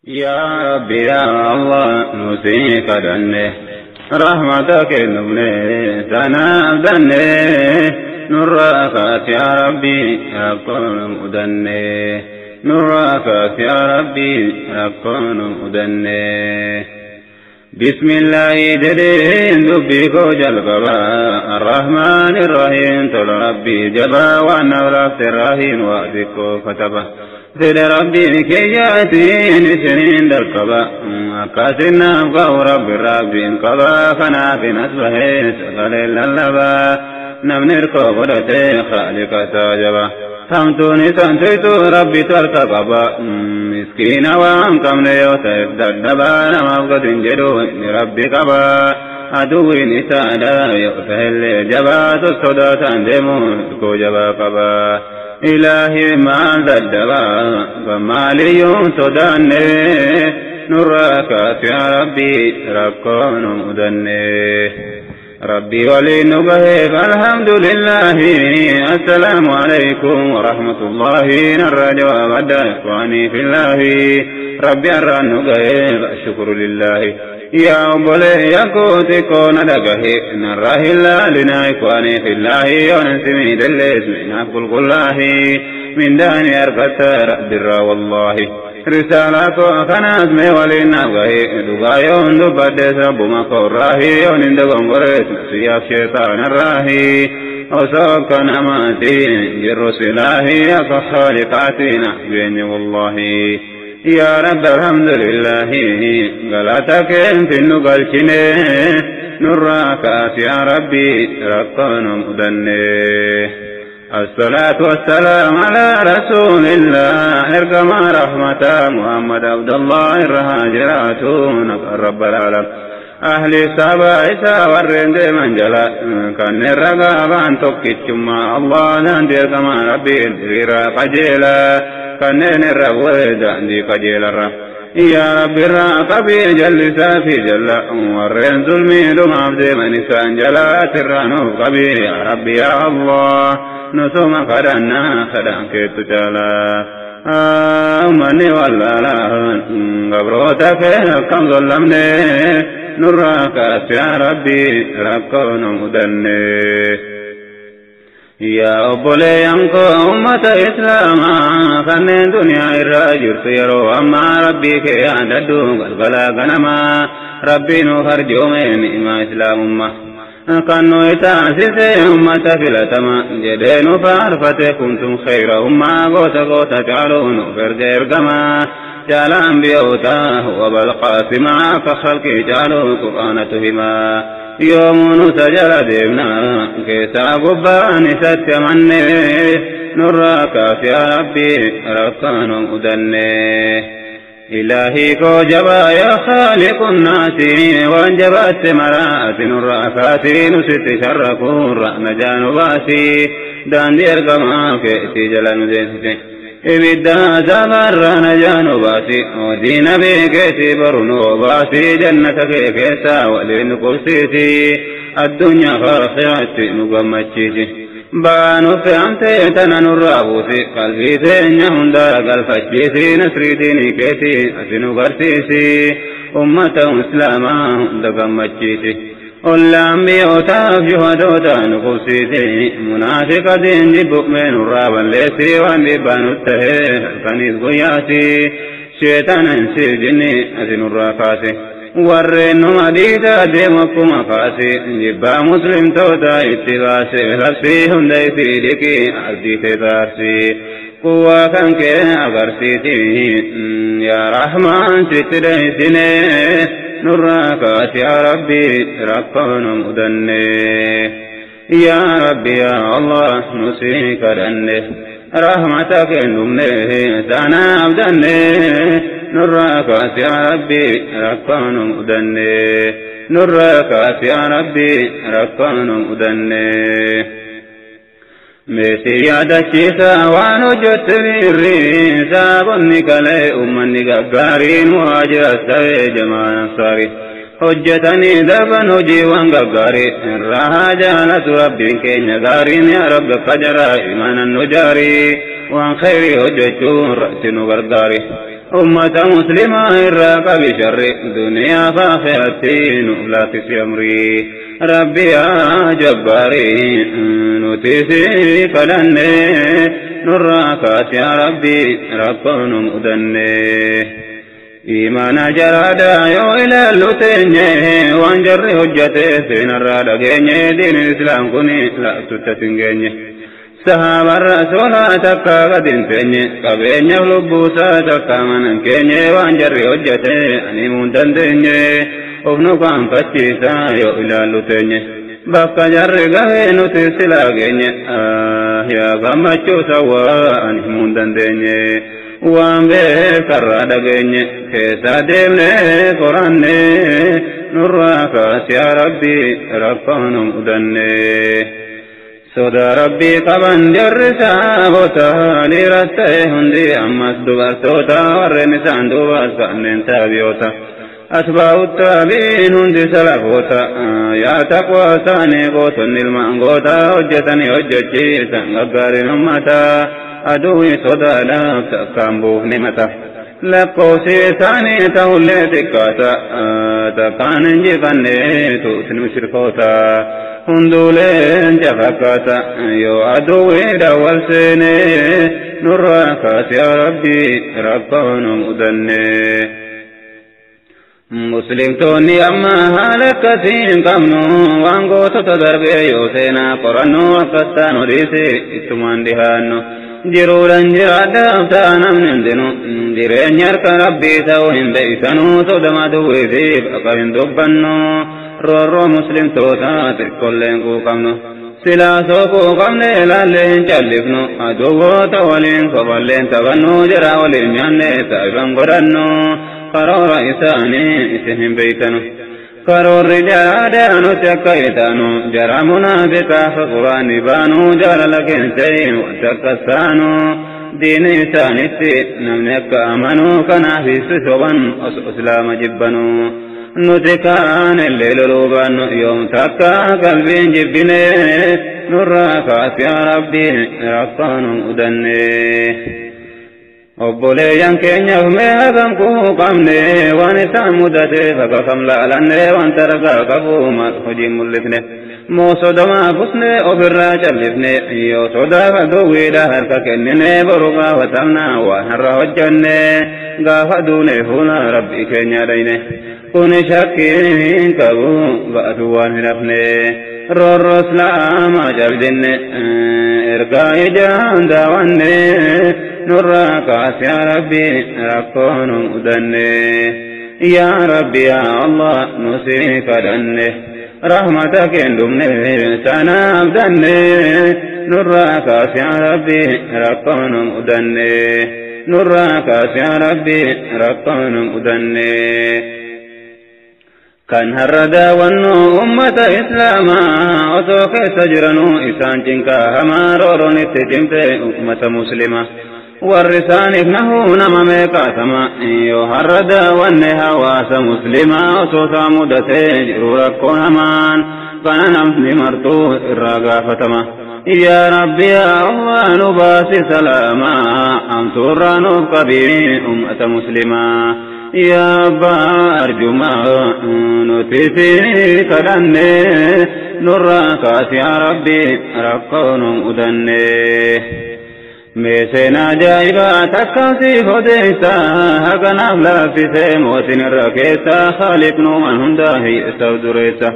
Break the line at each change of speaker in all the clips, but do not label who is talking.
يا ربي يا الله نسيك دنه رحمتك نبني سنابدني نراك يا ربي أكون مدني نراك يا ربي أكون مدني بسم الله جدين دبيك جلقبا الرحمن الرحيم تل ربي جبا وانا ولفت الرحيم وادكو كتبا سيد ربي كياتين سنين دركبا أكاسنا أبقى ربي ربي انقبا فنا في نسبه سقل اللبا نمنركو قدتي خالق تاجبا سمتوني سنتيتو ربي تركبا مسكين وانكم ليوتك دردبا نمابقى تنجدو لربي كبا أدوي نسادا يؤتهل جبا تصدا تندمو كو جبا كبا إلهي ما دردبا فمالي صداني نراك يا ربي ركون مدني ربي ولي نبهي فالحمد لله السلام عليكم ورحمة الله نرجو وبدا إخواني في الله ربي أرى نبهي فالشكر لله يا أبولي يكوتي كون دقهي نراه الله لنا إخواني في الله ونسمي دلس من أقل الله من داني أرفتر برا والله رسالة خناس ميولي نبهي دقايون دبادس ربما قراهي ونندقون قريت نسيا الشيطان الراهي وسوك نماتي جرس الله أصحالقاتنا بين والله يا رب الحمد لله غلطك في النقلشني نراك يا ربي رقان مدني الصلاة والسلام على رسول الله ارقم رحمة محمد عبد الله الرهاجرات نقر رب العالم أهل السابع إسا ورند من جلا كان الرقابان توكيشما الله نندير كما ربي الدريرا قجيلا كان الرويد عندي قجيلا يا رب الراقبي جل سافي جل ورين ظلمي لم عبد من إسان جلا ترانو قبي يا ربي يا الله نسوم خدنا خدان كيتو جلا أمني والله لا قبروتك كم ظلمني نراك يا ربي ركون مدني يا أبولي أنكو أمة إسلاما خنين دنيا الراجل سيرو أما ربي كي عددو قلقلا غنما ربي نخرجو من إما إسلام أمة كانوا يتاسس أمة فلتما جدين فارفت كنتم خير أمة قوت تعلون فرجير كما جال أنبياء وبالقاسم كخلق جالوا قرآن تهما يوم نسجل ديبنا كيسا قبان ستمني نراك يا ربي ركان مدني إلهي كو جبا يا خالق الناس وانجبت مرات نراكات نست شركون رأنجان باسي دان دير كما كيسي جلن ديسي إبدا زغر نجان باسي ودين بكيسي برنو باسي جنتك كيسا ولين قرسيتي الدنيا خاخرات نقمتشيتي بانو فهمتي تنن الرابوسي قلبي تنيهم دار قلفتشيتي نسري ديني كيسي أسنو قرسيسي أمة إسلاما دقمتشيتي والأنبياء شهداء نفوسيتي منافق دين جبك من الرابا ليسي وانبيبان التهي فنيس قياسي شيطان انسي جني أذن الرافاسي ورين مديدة ديمكم أفاسي جبا مسلم توتا اتباسي لفسي هندي في لكي أرضي تتارسي قوة كان كي أغرسيتي يا رحمن ستريسني نراك يا ربي ركون مدني يا ربي يا الله نسيك دني رحمتك نمني سانا بدني نراك يا ربي ركون مدني نراك يا ربي ركون مدني ميسي يادشيسا وانو جتبيري سابنك لي أمنك قارين مواجه السوي جمال انصاري حجتني دفن هجي وانقاري راها جالة ربي كين قارين يا رب قجر إيمانا نجاري وان خيري هجتون رأس نغرداري أمة مسلمة الراقة بشر دنيا فاخرتين لا تسي أمري ربي يا جباري نتسي فلني نراكات يا ربي ربنا مدني إيمانا جرادا يو إلى اللتني وانجر حجته سين الرادقيني دين الإسلام كني لا تتسنجيني صحاب الرسول تكا قدن فيني قبيني ولبوسا تكا من كيني وانجر حجته أني مندندني ابنو كان فتشيسا يو إلى اللتني بقى جر قوي نتسلاقيني يا غمچو سوا أني مندندني وان بكرا دغني كيسا دمني قراني نراكا يا ربي ربنا مدني سودا ربي قبن جرسا بوتا لرسته هندي أمس دوبرتوتا ورمسان دوبر كأنن تابيوتا أسباب التابين هندي سلفوتا يا تقوى ساني قوتن المانقوتا حجتني حجتي سنقار نمتا أدوي صدا لا تكامبو نمتا لقوسي ثاني تولي تكاتا تكان جيباني توسن مشركوتا هندولين جفاكاتا يو أدوي دول سيني نراكات يا ربي ربنا مدني مسلم توني أما هالكتين قمنو وانقو تتدربي يوسينا قرنو وكستانو ديسي اتمان دهانو جرولن جرادا تانم نندنو جرين يرك ربي توهم بيسانو صدما دويسي بقين دبنو رورو مسلم توتا تكولين قو قمنو سلا سوكو قمني لالين چلفنو ادوغو تولين صبالين تبنو جرا ولين ياني تايبان قرنو قرار إساني إسهم بيتنو قرار رجادانو تكايتانو جرى منافقا فقران بانو جرى لكن سيم وتكسانو دين إساني نمنك أمنو كنافي سسوبان أسلام جبنو نتكان الليل روبان يوم تكا قلبين جبني نراكات يا ربي رقان أدني obboleeyyan keenyaaf mee hagam kuu qabne waan isaan mudate bakka kam laalanne wanta ragaa qabu maal hojii mul'ifne moo sodamaa busne ofirraa callifne yoo sodaa dowwiidha harka kennine boru gaafatamna waan har'a hojjanne gaafa duune fuula rabbii keenya dhayne kuni shakkiin qabu ba'atu waan hin hafne roorroo islaamaa cabdinne ergaa ijaan daawanne نراكات يا ربي ركون أدني يا ربي يا الله نسيك دني رحمتك اندمني سنا أبدني نراكات يا ربي ركون أدني نراكات يا ربي ركون أدني كان هردا ونو أمة إسلاما أتوك سجرنو إسان جنكا همارو نتجمت أمة مسلمة والرسان ابنه نمم قاسما يو هردا ونها واس مسلما وصوصا مدته جروركو نمان كان نمسي مرتو الراقا فتما يا ربي يا الله نباسي سلاما أمسورا نبقبي أمة مسلما يا بارجما نتسي كدني نراكات يا ربي ركون أدني ميسينا جايبا تكاسي فديسا هكنا لافسي موسن الركيسا خالق نومن هنداهي استودريسا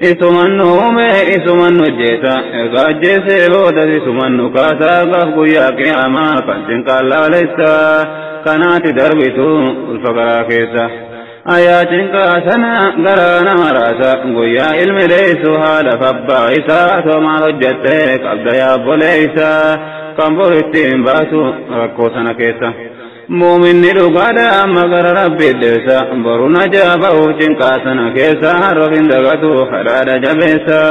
إسمان نومي إسمان نجيسا إغاجيسي بودس إسمان نكاسا قفقو يا قياما فانسن قالا ليسا كانت دربتو الفقرا كيسا آياتين كاسنا غرانا مراسا قويا علم ليسو هالا فبايسا ثم رجتك عبد يا بوليسا كمبور التين باسو ركو سنة كيسا مؤمن نلقادا مغر ربي ديسا برونا جابو جنكا سنة كيسا رفين دغتو خلال جبيسا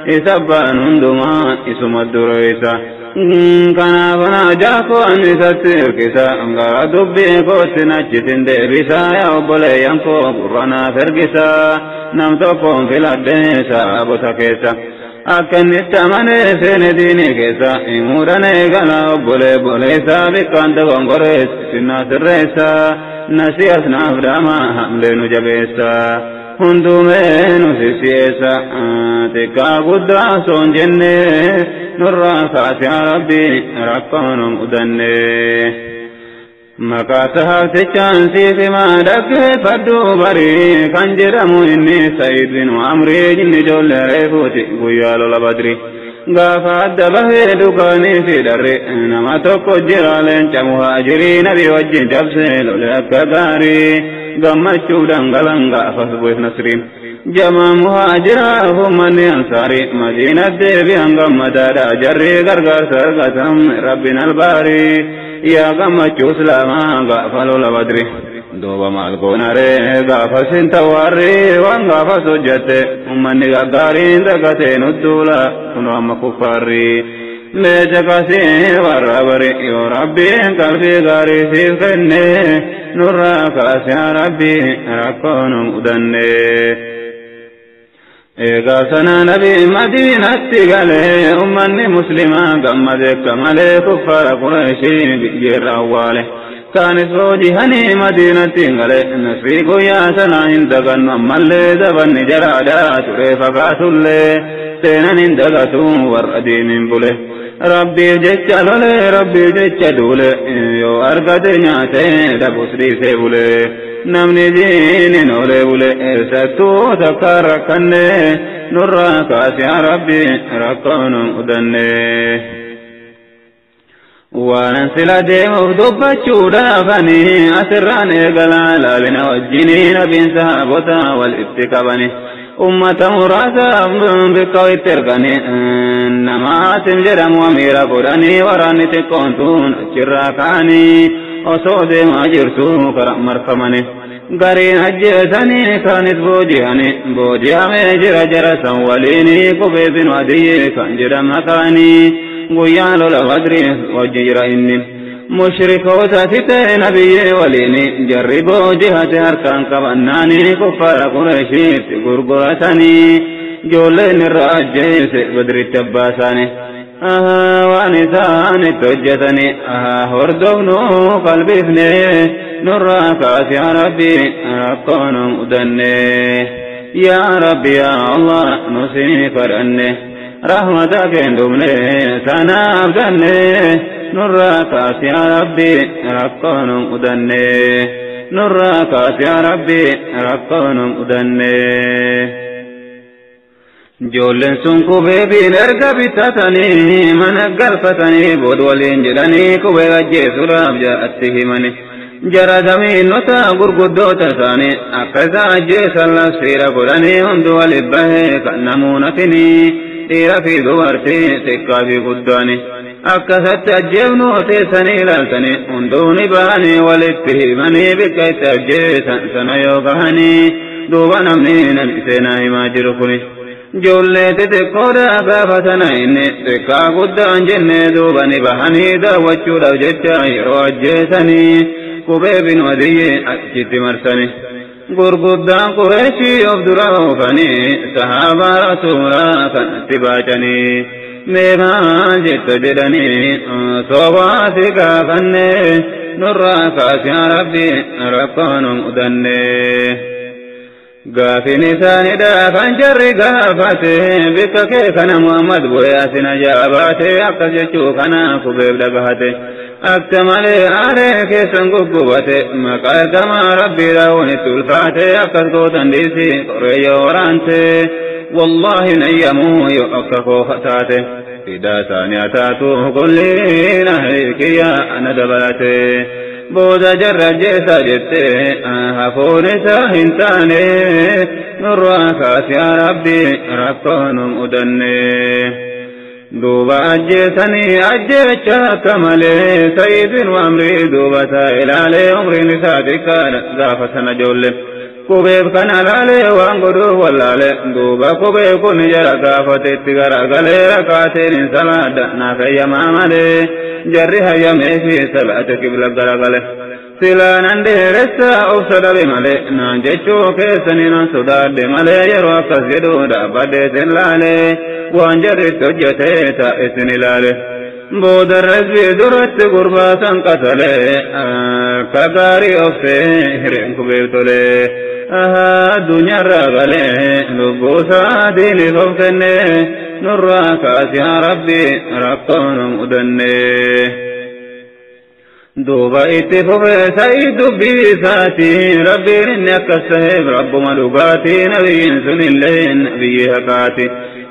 إسابان هندما إسم الدريسا كنا فنا جاكو أني ستير كيسا انغا دبي كوسنا جتن ديبسا يا أبولي ينكو قرانا فرقسا نمتوكم في الأديسا أبو سكيسا akkanitti amanee seene diinii keessa muudhanee gala obbolee boleessaa bikkaanta gongorees sinnaa sirreessa nasi'as naaf dhaama hamlee nu jabeessa hundumee nu sisiyeessa xiqqaa guddaa soon jennee nurraa kaase rabbi rakkoo nu mudannee maqaa sahaabtichaan siif himaa dhaggeeffadhu barii kan jedhamu inni Sa'iid bin Amrii inni ijoollee reefuuti guyyaa lola Badri gaafa adda bahee dukaanii fi dharre nama tokko jira leenca muhaajirii nabii wajjin cabsee lole akka gaarii gammachuudhaan galan gaafas bu'eef Nasriin jamaa muhaajiraa ummanni ansaarii Madiinatti deebi'an gammadaadha jarri gargaarsa argatan rabbiin albaarii yaa gammachuu islaamaa gaafa lola Badri duuba maal goonaree gaafa sin tawaarri waan gaafas hojjette ummanni gaggaariin dagatee nuttuula kunu amma kuffaarri meeja kasii warra bari yoo rabbiin qalbii gaarii siif kenne nurraa kaase yaa rabbi rakkoo nu mudanne eegaa sana nabii Madiinatti galee ummanni muslimaa gammade akka malee kuffaara Qureeshii biyyeerra awwaale kaanis hoojihanii Madiinatti galee Nasrii guyyaa sana hin dagannu ammallee dabanni jaraadhaa ture fagaatullee seenan hin dagatu warra diiniin bule rabbiif jecha lole rabbiif jecha duule yoo argate nyaate dhabus dhiisee bule namni diiniin olee bule eessattuu takka rakkanne nurraa kaase yaa rabbi rakkoo nu mudanne waanan sila deemuuf dubbachuudhaafani asirraan eegalaa laabina wajjinii nabiin sahaabota wal itti qabani ummata muraasa bikka itti ergani namaatim jedhamu amiira godhanii waraanni xiqqoontuun achirraa ka'anii osoo deemaa jirtu kara marfamani gariin ajjeesanii kaanis booji'amee jira jara san waliini Qubee bin Adiyyi kan jedhama kaanii guyyaa lola Badri wajji jira inni mushrikoota titee nabiyyee waliini jarri boojihate harkaan qabannaani kuffaara Qureeshiitti gurguratanii ijoolleen irra ajjeese Badritti abbaasaani waan isaanitti hojjetanii hordofnu qalbifne nurraa kaase yaa rabbi rakkoo nu mudanne yaa rabbi yaa Allah nu si kadhanne rahmata keendumne sanaaf danne nurraa kaase yaa rabbi rakkoo nu mudanne nurraa kaase yaa rabbi rakkoo nu mudanne ijoolleen sun qubeebiin erga bitatanii mana galfatanii bood waliin jedhanii qubee ajjeesuudhaaf jaatti himani jara damiinota gurguddoota isaanii akka isa ajjeesan labsiidha godhanii hundi waliif bahee kan namuunatinii dhiira fi dubartii xiqqaa fi guddaani akkasatti ajjeefnu teessanii ilaaltanii hunduuni bahanii walitti himanii bikka itti ajjeesan sana yoo gahanii duuba namni seenaa himaa jiru kuni ijoollee xixiqqoodha gaafa sana inni xiqqaa guddaan jennee duuba ni bahanii daawwachuudhaaf jecha yeroo ajjeesanii Qubee bin Adiyyi achitti marsani gurguddaan Qureeshii of dura oofanii sahaabaa rasuulaa kanatti baacanii mee maal jetta jedhanii soobaati gaafanne nurraa kaase yaa rabbi rakkoo nu mudanne gaafin isaanidha kan jarri gaafate bikka kee kana Muhammad bu'ee asin ajaabaate akkas jechuu kana Qubeef dhagahate akka malee aalee keessan guggubate maqaa ergamaa rabbii raawwanitti ulfaate akkas gootan dhiisi qoreeyyoo waraante wallaahi nayyamuu yoo akka koofa taate fidaa isaanii ataatu kulliina kiyya ana dabalate booda jarra ajjeesa jette hafuun isaa hin taane nurraa kaase yaa rabbi rakkoo nu mudanne duuba ajjeesanii ajjeecha akka malee Sa'iid bin Amrii duuba taa ilaalee umriin isaa xiqqaadha gaafa sana ijoollee Qubeef kana laalee waan godhuuf wallaale duuba Qubee kun jara gaafatetti garagalee rakaateen hin salaadha naaf hayyamaa malee jarri hayyamee fi salaate qibla garagale silaan andeeressa obsada bimale naan jechuu keessanii nan sodaadhe malee yeroo akkas jedhu dhaabbadheetin laale waan jarritti hojjetee taa'esin ilaale boodarratti duratti gurbaasan qatale ka gaarii obsee hireen kubeef tole addunyaarraa galee lubbuusaa diiniif of kenne nurraa kaasi yaa rabbi rakkoo nu mudanne duuba itti fufee sa'ii dubbii isaati rabbiin inni akkas ta'eef rabbuma dhugaati nabiyyiin sunillee nabiyyi haqaati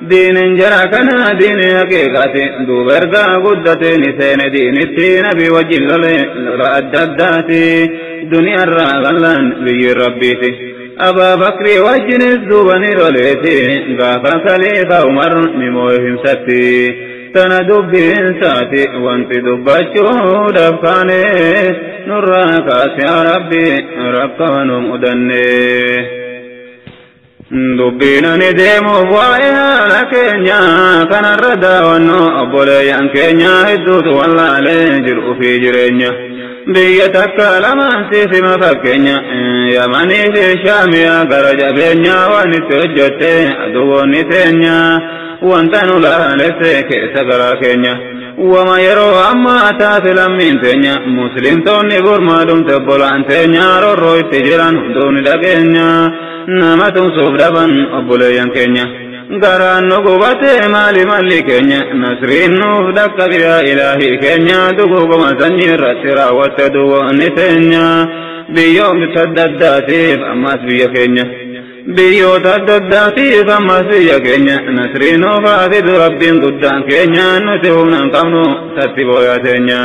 diinin jara kana diini haqiiqaati duuba ergaa guddateen seene diinitti nabii wajjin lola adda addaati duniyaarraa gallaan biyyi rabbiiti Abaa Bakrii wajjinis duuba ni loleeti gaafa khaliifaa Umar ni moo'imsatti tana dubbiin isaati wanti dubbachuudhaaf kaane nurraa kaasi yaa rabbi rakkoo nu mudanne dubbiin ani deemuuf waa'ee haala keenya kanarra daawwannu obboleeyyan keenya hedduutu wallaalee jiru fi jireenya biyya takka lamaan siifima fakkeenya Yamanii fi Shaamiyaa gara jabeenya waan itti hojjette aduwwoonni teenya wanta nu laalesse keessa garaa keenya wama yeroo ammaa taate lammiin teenya muslimtoonni gurmaadumte obbolaan teenya rorroo itti jiran hunduuni dhageenya nama tumsuuf dhaban obboleeyyan keenya garaan nu gubate maali malli keenya nasriin nuuf dhaqqabe yaa ilaahii keenya duguguma sanyii irratti raawwatte duwwoonni teenya biyyoota adda addaatiif ammas biyya keenya biyyoota adda addaatiif ammas biyya keenya nasriin nuuf haafidu rabbiin guddaan keenya nuti humna hin qabnu satti booyaa teenya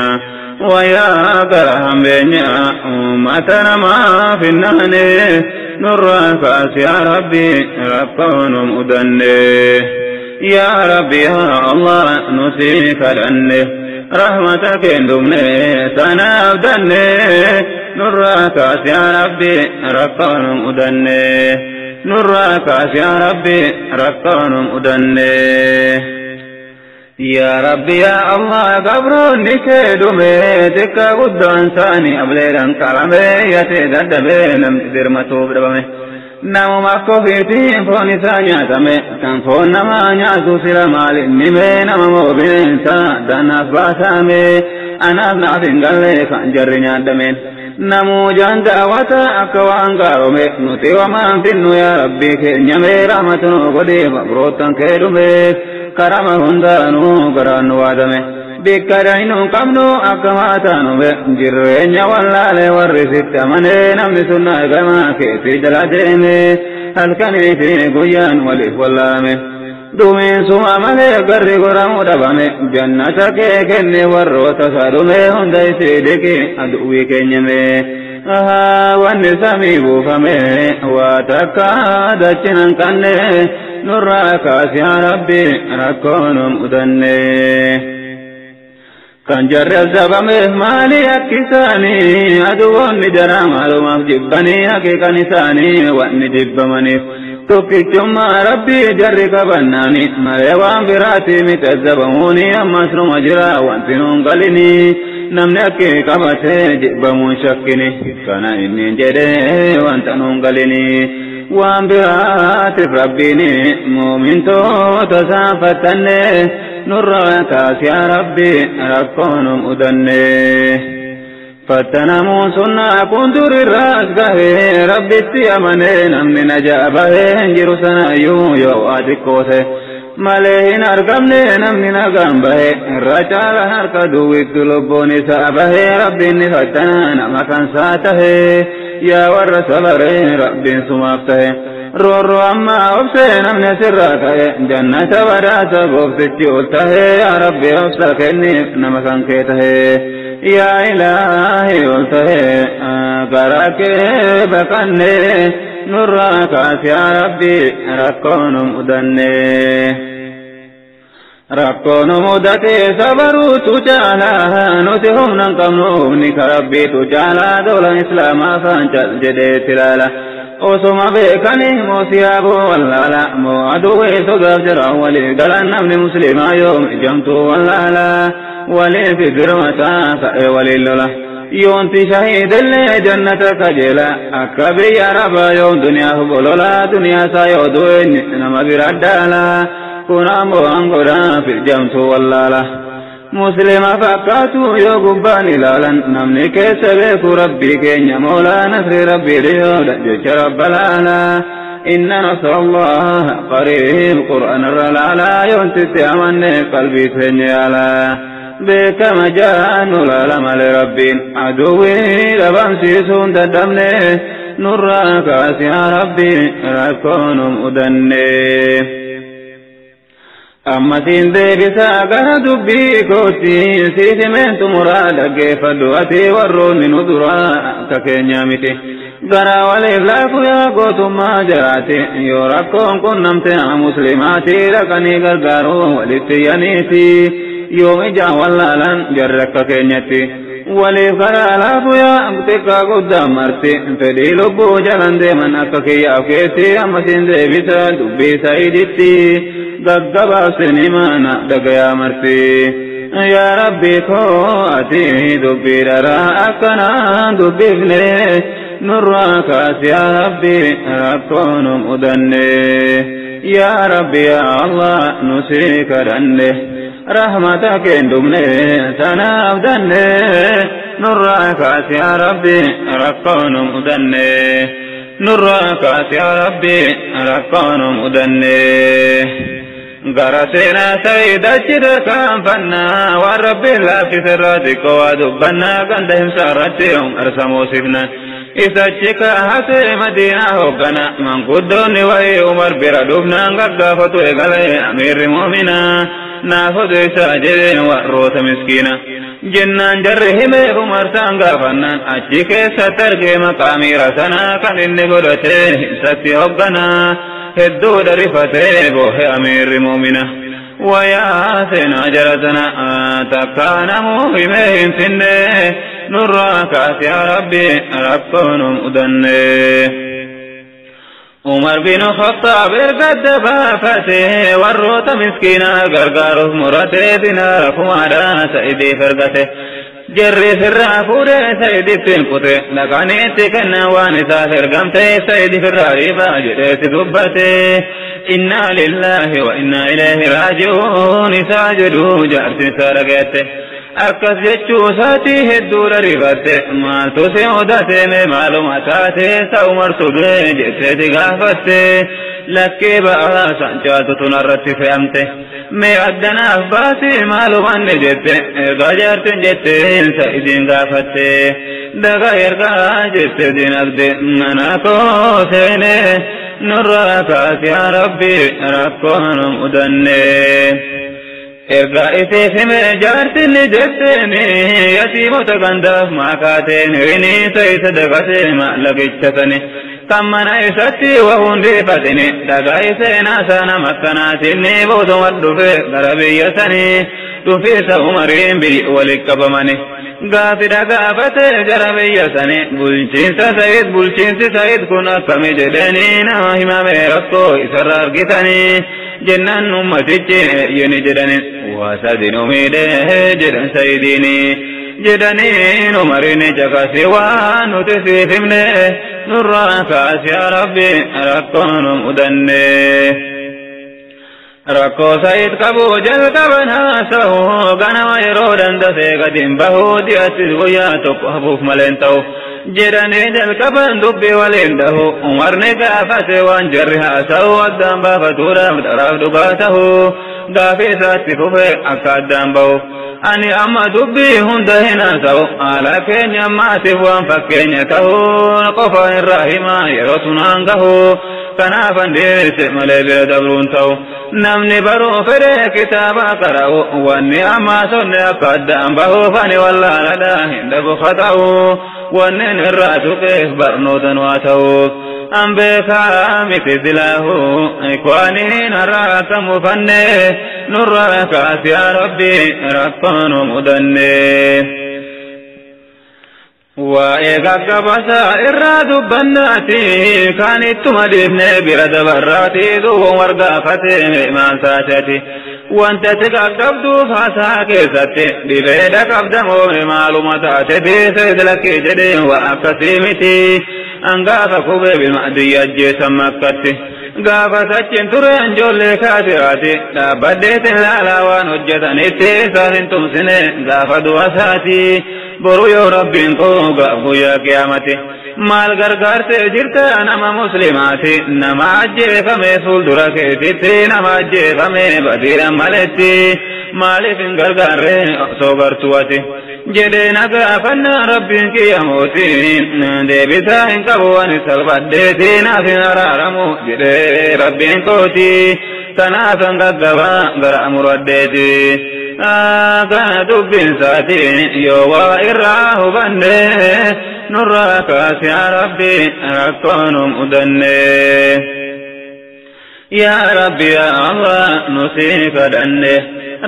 wayaa gara hambeenya uummata namaaf hin naane nurraa kaasi yaa rabbi rakkoo nu mudanne yaa rabbi yaa Allah nuti kadhanne rahmata keen dubne sanaaf danne nurraa kaasi yaa rabbi rakkoo nu mudanne nurraa kaasi yaa rabbi rakkoo nu mudanne yaa rabbi yaa Allah gabroonni kee dhume xiqqaa guddaan isaanii ableedhaan qabame yate dadhabe namni dirmatuuf dhabame namuma akka ofiitiin foon isaa nyaatame kan foon namaa nyaatu sila maaliin nime nama moo bineensa dannaaf baasame anaaf naaf hin galle kan jarri nyaadhameen namuu jaan daawwata akka waan gaarome nuti wamaan finnu yaa rabbii keenyame rahmatunu godhee mabroottan kee dhumeef karama hundaanuu garaan nu waadame bikka dahinuu qabnu akka maataanume jirreenya wallaale warri sitti amanee namni sunna eegamaa keetti jala deeme halkanii fi guyyaan waliif wallaalame dhumiinsuma malee garri goramuu dhabame jannata kee kenne warroota sadhume hunda isii dhiqi aduwwii keenyame wanni samii buufame waa takka dachinan qanne nurraa kaasi yaa rabbi rakkoo nu mudanne kan jarri azabameef maali akkisaanii aduwwoonni jara maalumaaf jibbanii haqiiqan isaanii wanni jibbamaniif tokkichummaa rabbii jarri qabannaani malee waan biraati miti azabamuuni ammas numa jira wanti nuun galini namni akki qabatee jibbamuun shakkini kana inni jedhee wanta nuun galini waan biraatiif rabbiini muumintoota saanfattanne nurraa kaasi yaa rabbi rakkoo nu mudanne fattanamuun sunnaa kun durirraas gahee rabbitti amanee namni najaa bahee hin jiru sanayyuu yoo waa xiqqoose malee hin argamne namni nagaan bahee irra caala harka duwwitti lubbuun isaa bahee rabbiin ni fattanaa nama kansaa tahee yaa warra sabaree rabbiin sumaaf tahe roorroo ammaa obsee namni asirraa ka'e jannata badhaasa gooftichi ol tahee yaa rabbi obsa kenniif nama kan kee tahee yaa ilaahi ol tahee garaa kee baqanne nurraa kaasi yaa rabbi rakkoo nu mudanne rakkoo nu mudatee sabaruutu caalaa nuti humna hin qabnu humni ka rabbiitu caalaa doolan islaamaa faan cal jedheetti ilaala osuma beekanii moo siyaaboo wallaala moo aduwwee sodaaf jira waliif galan namni muslimaa yoom ijamtuu wallaala waliif girmataa ka'e waliin lola يونتي شهيد اللي جنة كجلا أكبر يا رب يوم دنيا بولولا دنيا سايودوين نما بردالا كنا موانغورا في الجمس واللالا مسلم فكاتو يو قباني لالا نمني كيسبك ربي كينيا مولا نصر ربي ليودا جيش رب لالا إن نصر الله قريب قرآن الرلالا يونتي تأمني قلبي سنيالا بك مجان العالم لربين عدوي لبمسيسون تدمني نراك يا ربي راكون مدني أما سندي بساقنا دبي كوتي سيسي من تمرادك فدواتي ورون من ندرا ككينيامتي غرا والإفلاف يا قوتم ما جراتي يوركم كنمتنا مسلماتي لكني غرغارو ولتيانيتي يوم جا واللالان جرك كينيتي ولي غرا يا أمتك قدام مرتي فدي لبو جلن دي من أككي أفكيتي أما سندي بسا دبي سايدتي غغبا سنمانا دقيا مرتي يا ربي كواتي دبي درا أكنا دبي فني نراك يا ربي ركون مدني يا ربي يا الله نسيك دني رحمتك اندمني سنابدني نراك يا ربي ركون مدني نراك يا ربي ركون مدني غرسنا سيد الشرك فنا ورب الله في سراتك ودبنا قندهم سارتهم أرسموا سفنا إساتشك حتى مدينة هوكنا من قدوني وهي عمر بردوبنا غقافتو إغالي أمير مؤمنا نافذ ساجد وروس مسكينا جنان جرهم عمر سانغا فنان أشيك سترك مقامي رسنا كان إني قدته ستي هوكنا هدو درفته بوه أمير مؤمنا وياسنا جرسنا تكانا مهمهم سنه نراك يا ربي ركون مدني عمر بن الخطاب قد فاته وروت مسكينا غرغر مرته دينار فمادا سيدي فرغته جري سرافوده سيدي تنقته لغاني تكنا وانسا فرغمته سيدي فراري باجده دبته إنا لله وإنا إليه راجعون ساجدوا جارت سرغته أكس جچو ساتي هدور رفته ما تسعودته میں معلوماتاته ساومر صبح جیسے دغافته لکے بارا سانچات تنرت فهمته میں ادنا افباسي معلومان نجته ارغاجارت جته سيدين غافته دغير غاجت دين عبد مناكو سينه نراك يا ربي ركون مدني إرقائتي سمي جارتني جبتني يتيموت غندف ما كاتني سيس دغتي ما لقيتتني كمنا يساتي وهون ريفتني دغايسينا سانا مكناتني بوضو مردفي غربيتني دفيس عمرين بي ولكبمني غافي دغافت جربيتني بلشين سيد كنا كمي جدني ناهما ميركو إسرار جتني جنان أمتي ينجدني واسدين أميده جدن سيديني جدني نمرني جكاسي وانتسيفمني نراك يا ربي ركون مدني ركو سيد كبو جل كبنا سهو غنا ويرودن دسي قدم بهو دياتي وياتك حبوف ملنتو جراني جل كبن دبي ولنده عمرني كافت وانجرها سهو الدنب فتورا مدراف دباته غافي ساتي ففي أكادن بهو أني أما دبي هندهنا سهو على كين يما سفوان فكين يكهو نقفا الرحيما يرسنان كهو كنافا ديس ملي بردبرون تهو نمني برو فره كتابا قرأو واني أما سنة أكادن بهو فاني والله لدى هندب خطأو واني نراتو كيف برنوتا واتو أم بكا مثله إكواني نراك مفني نراك يا ربي ركون مدني وإيقاك بسا إراد بناتي كانت تمدفني برد براتي ذو ورقافتي مئمان ساتتي وانت تقبض فاساك ستي ببيدك أبدمون معلومات بيسيد لك جدي وأكسيمتي أنقافك بالمأدي أجيس مكتي قافتك ترين جولي كاتراتي لا بديت الألاوان وجدنيتي سالنتم سنين قافد وساتي برو يا ربي انكو قافو يا قيامتي مال غرغرتي جرت أنا مسلماتي نما أجيفمي سولدركيتي نما أجيفمي بدير مالتي مالي فين غرغري صغرتواتي جدينا قافنا ربي انكي يموتي ديبتا انكبواني سلبدتي نافي نرارمو جدي ربي انكوتي تنافا قدبا غرأ مردتي كان دبين ساتي يوا إراه بني نراك يا ربي ركون مدني يا ربي يا الله نسيك دني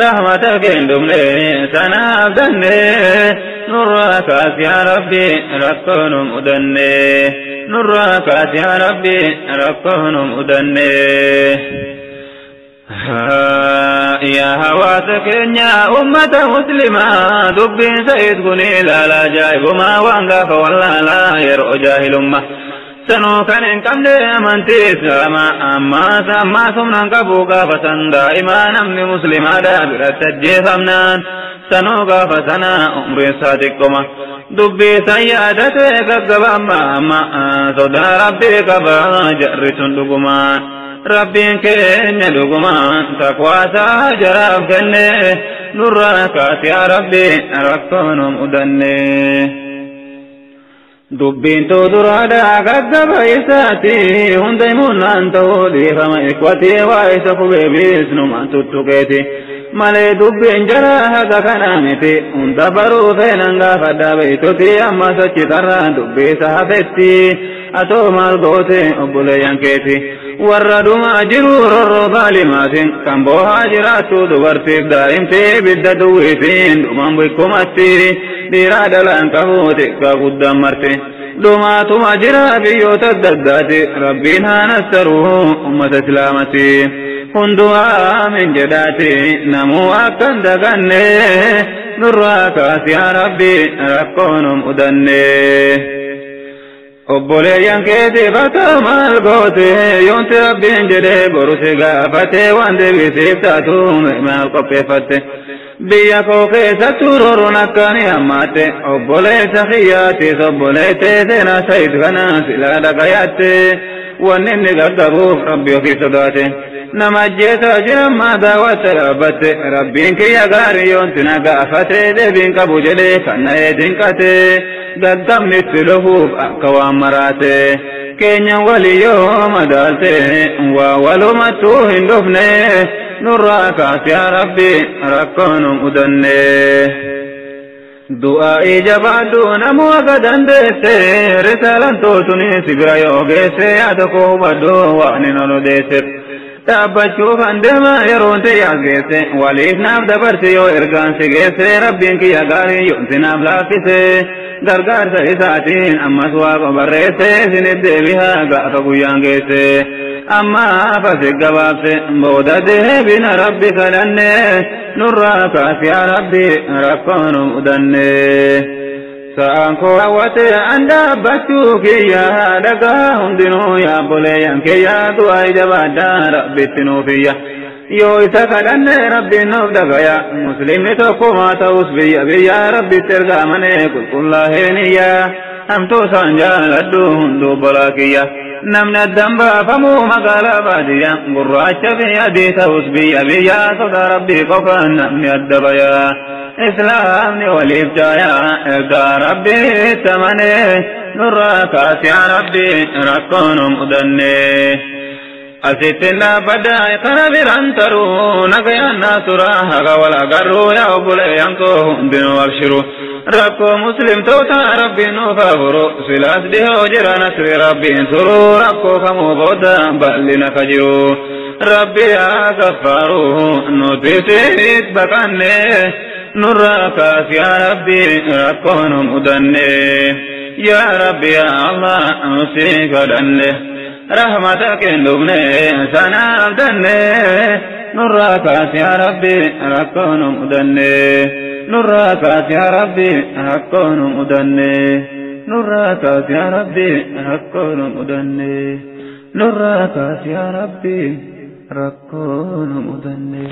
رحمتك اندمني سنا دني نراك يا ربي ركون مدني نراك يا ربي ركون مدني يا هواتك يا أمة مسلمة دبين سيد قني لا جايب ما وانقف والله لا يرؤ جاهل أمة سنو كان انكم من تسلما أما سما سمنا كبوكا فسن دائما نمني مسلمة دابرة تجي فمنان سنو كافسنا أمري صادقكما دبي سيادتك قبما أما صدى ربي كبا جرس لكما ربين كن لقمان تقوى ساجراب كنه نراكات يا ربي ركون مدنه دبين تودرادا قدب إساتي هندمون أنتو ديفم إكوتي وإسف بيبيس نمان تتوكيتي مالي دبين جراها كنامتي هندبرو فيننغا فدا بيتوتي أما سچي ترى دبي سحفتي أتو مالغوتي أبولي ينكيتي ورد ما جرور الظالمات كم بوها جراتو دورتي دائمتي بالدويتين دومان بكمتي ديراد لانكهوتي كقدام مرتي دومات ما جرا بيوت الدداتي ربنا نستروه أمة سلامتي هندوا من جداتي نمو أكن دغني نراك يا ربي ركون مدني obboleeyyan keetii bakka maal goote yoonti rabbiin jedhee boruse gaafate waan deebisiif taatu maal qopheeffatte biyya koo keessattuu rooroon akkaan hammaatte obboleessa kiyyaatis obboleettee seenaa sayid kana silaa dhagayatte wanni inni gaggabuuf rabbi ofii sodaate nama ajjeesaa jiran maa daawwatte dhaabbatte rabbiin kiyya gaarii yoonti na gaafate deebiin qabu jedhee kan na dinqate gaggabni itti dhufuuf akka waan maraate keenyan walii yoo madaalte waa walumattuu hin dhufne nurraa kaas yaa rabbi rakkoon mudanne du'aa'ii jabaadhu namuu akka dandeesse risaalaan tootuni sibira yoo geesse yaada koo hubadhu waan hin odeesse dhaabbachuuf handeema yeroon ta'e geesse waliif naaf dabarse yoo ergaan si geesse rabbiin kiyya gaarii yoonsi naaf laaffise gargaarsa isaatiin ammas waaqa barreesse isinit deebihaa gaafa guyyaan geesse amma fasi gabaabse booda deebina rabbi kadhanne nurraa kaas yaa rabbi rakkoon mudanne sa'aan koo hawwate an dhaabbachuu kiyya dhagaa hundinuu yaa obboleeyyan kiyya du'aa jabaadhaa rabbitti nuufiyya yoo isa kadhanne rabbiin nuuf dhagaya muslimni tokkumaa ta'us biyya biyya rabbitti ergamane qulqullaa'eeniyya hamtuu isaan jaaladhu hunduu bolaa kiyya namni addan baafamuu magaalaa baadiyyaa gurraacha fi adii ta'us biyya biyya sodaa rabbii qofaan namni adda bayaa islaamni waliif jaayaa ergaa rabbii tamane nurraa kaas yaa rabbii rakkoon mudanne أسيتنا بدأ قرب رانترو نقيا ناسورا هغا ولا قرو يا أبولي ينكو بنو أبشرو ربكو مسلم توتا ربي نوفاورو سلاس ديهو جرا نسر ربي انصرو ربكو خمو بودا بألنا فجرو ربي يا غفارو نوتيسيت بقاني نراكاس يا ربي ربكو مدني يا ربي يا الله نسيك دني رحمتك اللبنة سنا أبدني نراكاس يا ربي ركون مدني نراكاس يا ربي ركون مدني نراكاس يا ربي ركون مدني نراكاس يا ربي ركون مدني